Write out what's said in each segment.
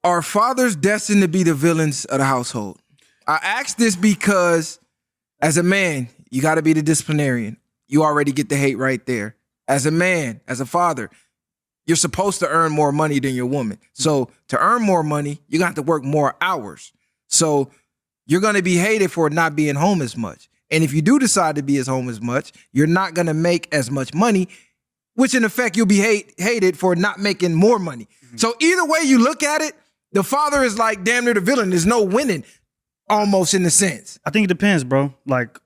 Are fathers destined to be the villains of the household? I ask this because as a man, you got to be the disciplinarian. You already get the hate right there. As a man, as a father, you're supposed to earn more money than your woman. So to earn more money, you got to work more hours. So you're going to be hated for not being home as much. And if you do decide to be as home as much, you're not going to make as much money, which in effect, you'll be hated for not making more money. So either way you look at it, the father is like damn near the villain. There's no winning almost in a sense. I think it depends, bro. Like,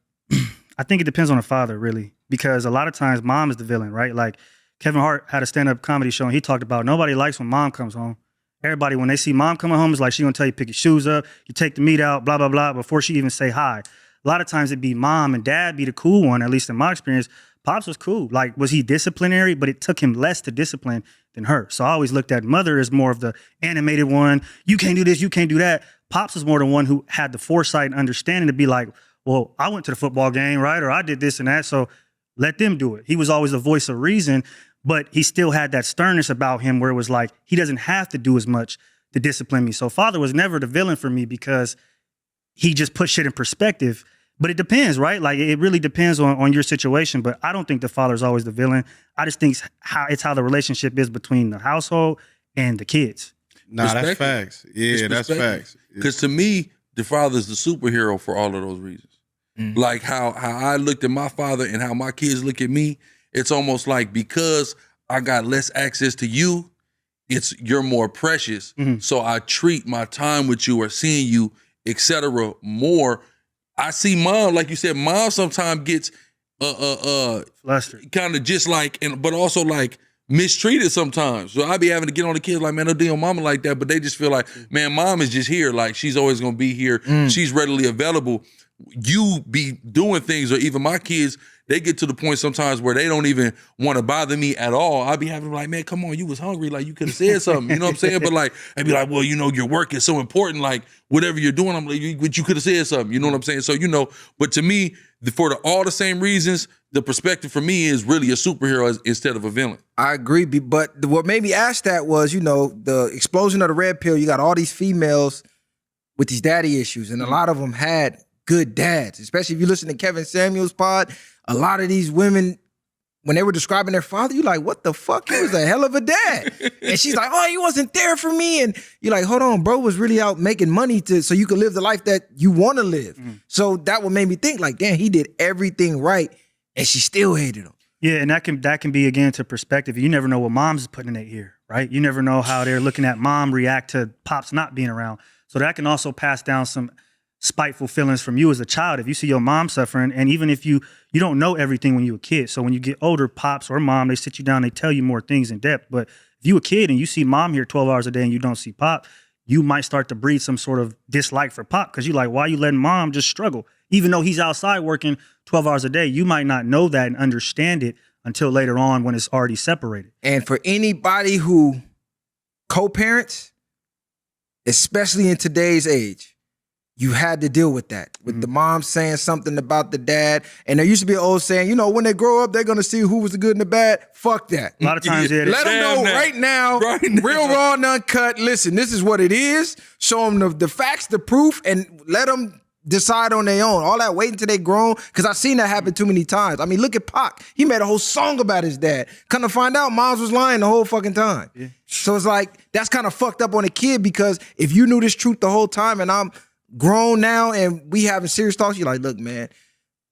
I think it depends on the father, really. Because a lot of times mom is the villain, right? Like Kevin Hart had a stand-up comedy show and he talked about nobody likes when mom comes home. Everybody, when they see mom coming home, is like she gonna tell you pick your shoes up, you take the meat out, blah, blah, blah, before she even say hi. A lot of times it'd be mom and dad be the cool one, at least in my experience. Pops was cool. Like, was he disciplinary? But it took him less to discipline than her. So I always looked at mother as more of the animated one. You can't do this, you can't do that. Pops was more the one who had the foresight and understanding to be like, well, I went to the football game, right? Or I did this and that, so let them do it. He was always the voice of reason, but he still had that sternness about him where it was like, he doesn't have to do as much to discipline me. So father was never the villain for me because he just put shit in perspective. But it depends, right? Like, it really depends on your situation. But I don't think the father's always the villain. I just think it's how the relationship is between the household and the kids. Nah, that's facts. Yeah, that's facts. Because to me, the father's the superhero for all of those reasons. Like how I looked at my father and how my kids look at me, it's almost like because I got less access to you, you're more precious. So I treat my time with you or seeing you, etc. more. I see mom, like you said, mom sometimes gets flustered, kind of just like, but also like mistreated sometimes. So I be having to get on the kids like, man, no deal mama like that, but they just feel like, man, mom is just here. Like, she's always gonna be here. She's readily available. You be doing things, or even my kids, they get to the point sometimes where they don't even want to bother me at all. I be having to be like, man, come on, you was hungry. Like, you could have said something. You know what I'm saying? But like, I'd be like, well, you know, your work is so important. Like, whatever you're doing, I'm like, you could have said something. You know what I'm saying? So, you know, but to me, for all the same reasons, the perspective for me is really a superhero instead of a villain. I agree, but what made me ask that was, you know, the explosion of the red pill. You got all these females with these daddy issues, and a lot of them had good dads, especially if you listen to Kevin Samuels' pod. A lot of these women, when they were describing their father, you're like, what the fuck? He was a hell of a dad. And she's like, oh, he wasn't there for me. And you're like, hold on, bro was really out making money so you could live the life that you want to live. So that what made me think like, damn, he did everything right and she still hated him. Yeah, and that can be, again, to perspective. You never know what mom's putting in their ear, right? You never know how they're looking at mom react to pops not being around. So that can also pass down some spiteful feelings from you as a child. If you see your mom suffering, and even if you don't know everything when you're a kid. So when you get older, pops or mom, they sit you down, they tell you more things in depth. But if you a kid and you see mom here 12 hours a day and you don't see pop, you might start to breed some sort of dislike for pop because you're like, why are you letting mom just struggle? Even though he's outside working 12 hours a day, you might not know that and understand it until later on when it's already separated. And for anybody who co-parents, especially in today's age, you had to deal with that, with the mom saying something about the dad. And there used to be an old saying, you know, when they grow up, they're going to see who was the good and the bad. Fuck that. A lot of times, yeah. Let them know right now, real raw and uncut. Listen, this is what it is. Show them the facts, the proof, and let them decide on their own. All that waiting until they grown, because I've seen that happen too many times. I mean, look at Pac. He made a whole song about his dad. Come to find out, moms was lying the whole fucking time. Yeah. So it's like, that's kind of fucked up on a kid, because if you knew this truth the whole time and I'm grown now and we having serious talks, you're like, look, man,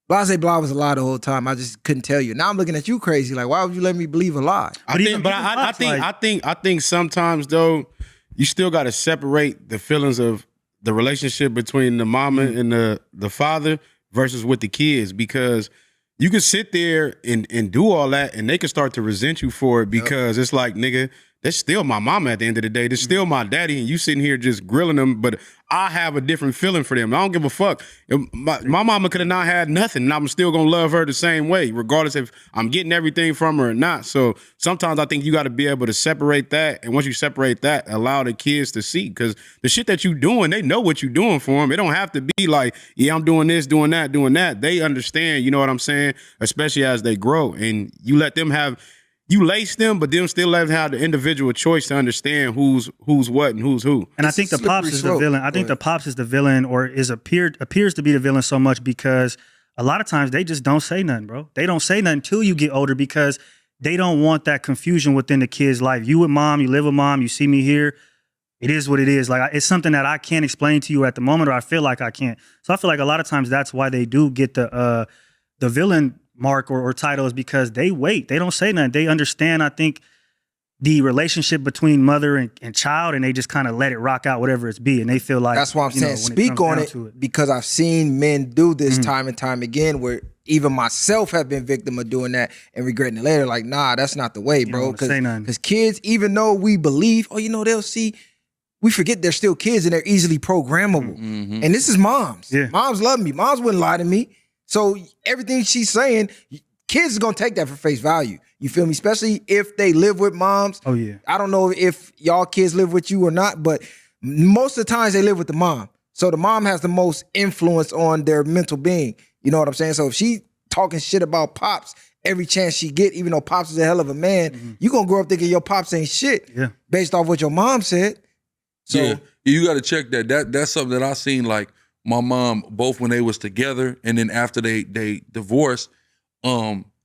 blah, say blah was a lie the whole time. I just couldn't tell you. Now I'm looking at you crazy. Like, why would you let me believe a lie? I think sometimes though, you still got to separate the feelings of the relationship between the mama and the father versus with the kids, because you can sit there and do all that and they can start to resent you for it, because it's like, nigga, that's still my mama at the end of the day. That's still my daddy, and you sitting here just grilling them, but I have a different feeling for them. I don't give a fuck. My mama could have not had nothing, and I'm still going to love her the same way, regardless if I'm getting everything from her or not. So sometimes I think you got to be able to separate that, and once you separate that, allow the kids to see, because the shit that you doing, they know what you're doing for them. It don't have to be like, yeah, I'm doing this, doing that. They understand, you know what I'm saying? Especially as they grow, and you let them have you lace them, but them still let them have the individual choice to understand who's what and who's who. And I think the pops is the villain. I think the pops is the villain, or appears to be the villain so much because a lot of times they just don't say nothing, bro. They don't say nothing till you get older because they don't want that confusion within the kid's life. You with mom, you live with mom, you see me here. It is what it is. Like it's something that I can't explain to you at the moment, or I feel like I can't. So I feel like a lot of times that's why they do get the villain mark or title, is because they wait. They don't say nothing. They understand, I think, the relationship between mother and child, and they just kind of let it rock out, whatever it's be. And they feel like that's why I'm saying speak on it, because I've seen men do this time and time again, where even myself have been victim of doing that and regretting it later. Like, nah, that's not the way, bro. Because kids, even though we believe, they'll see, we forget they're still kids and they're easily programmable. And this is moms. Yeah. Moms love me. Moms wouldn't lie to me. So everything she's saying, kids are gonna take that for face value. You feel me? Especially if they live with moms. Oh yeah. I don't know if y'all kids live with you or not, but most of the times they live with the mom. So the mom has the most influence on their mental being. You know what I'm saying? So if she talking shit about Pops every chance she get, even though Pops is a hell of a man, you gonna grow up thinking your Pops ain't shit based off what your mom said. So yeah, you got to check that. That's something that I seen, like my mom, both when they was together and then after they divorced,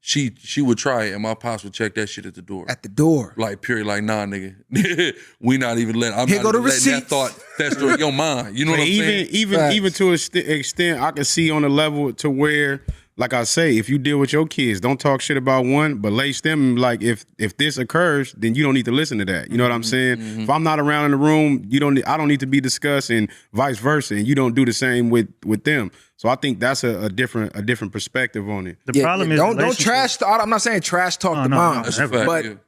she would try it and my pops would check that shit at the door. At the door. Like, period. Like, nah, nigga. We not even letting, I'm Here not go even the letting that receipts. thought fester in your mind. You know what I'm saying? Even to an extent, I can see on a level to where, like I say, if you deal with your kids, don't talk shit about one, but lace them. Like if this occurs, then you don't need to listen to that. You know what I'm saying? If I'm not around in the room, I don't need to be discussed, and vice versa. And you don't do the same with them. So I think that's a different perspective on it. The problem is don't trash talk. I'm not saying trash talk the mom, That's a fact, but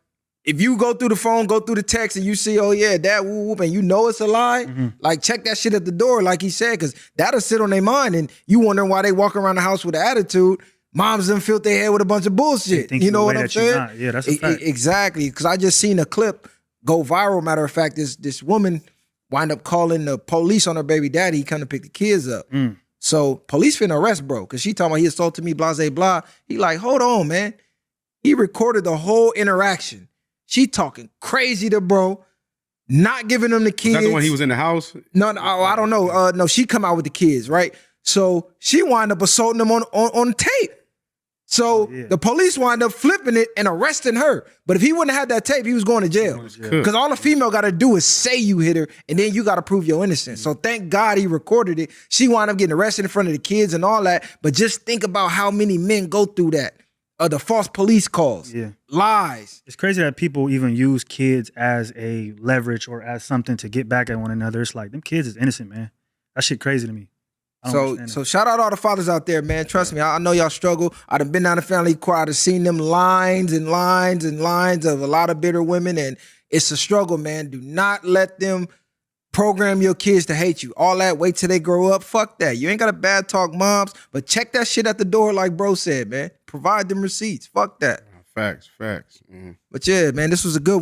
if you go through the phone, go through the text, and you see, oh yeah, dad whoop whoop, and you know it's a lie, like check that shit at the door, like he said, because that'll sit on their mind, and you wondering why they walk around the house with an attitude. Moms done filled their head with a bunch of bullshit. You know what I'm saying? Yeah, that's a fact. Exactly, because I just seen a clip go viral. Matter of fact, this woman wind up calling the police on her baby daddy. He come to pick the kids up. So police finna arrest bro, because she talking about he assaulted me, blah, blah, blah. He like, hold on, man. He recorded the whole interaction. She talking crazy to bro, not giving them the kids. Is that the one he was in the house? No, I don't know. No, she come out with the kids, right? So she wind up assaulting them on tape. So the police wind up flipping it and arresting her. But if he wouldn't have had that tape, he was going to jail. Because all a female got to do is say you hit her, and then you got to prove your innocence. So thank God he recorded it. She wound up getting arrested in front of the kids and all that. But just think about how many men go through that. The false police calls, lies. It's crazy that people even use kids as a leverage or as something to get back at one another. It's like, them kids is innocent, man. That shit crazy to me. So shout out all the fathers out there, man. Trust me, I know y'all struggle. I'd have been down the family court. I'd have seen them lines and lines and lines of a lot of bitter women, and it's a struggle, man. Do not let them program your kids to hate you. All that, wait till they grow up. Fuck that. You ain't got to bad talk moms, but check that shit at the door like bro said, man. Provide them receipts. Fuck that. Facts. But yeah, man, this was a good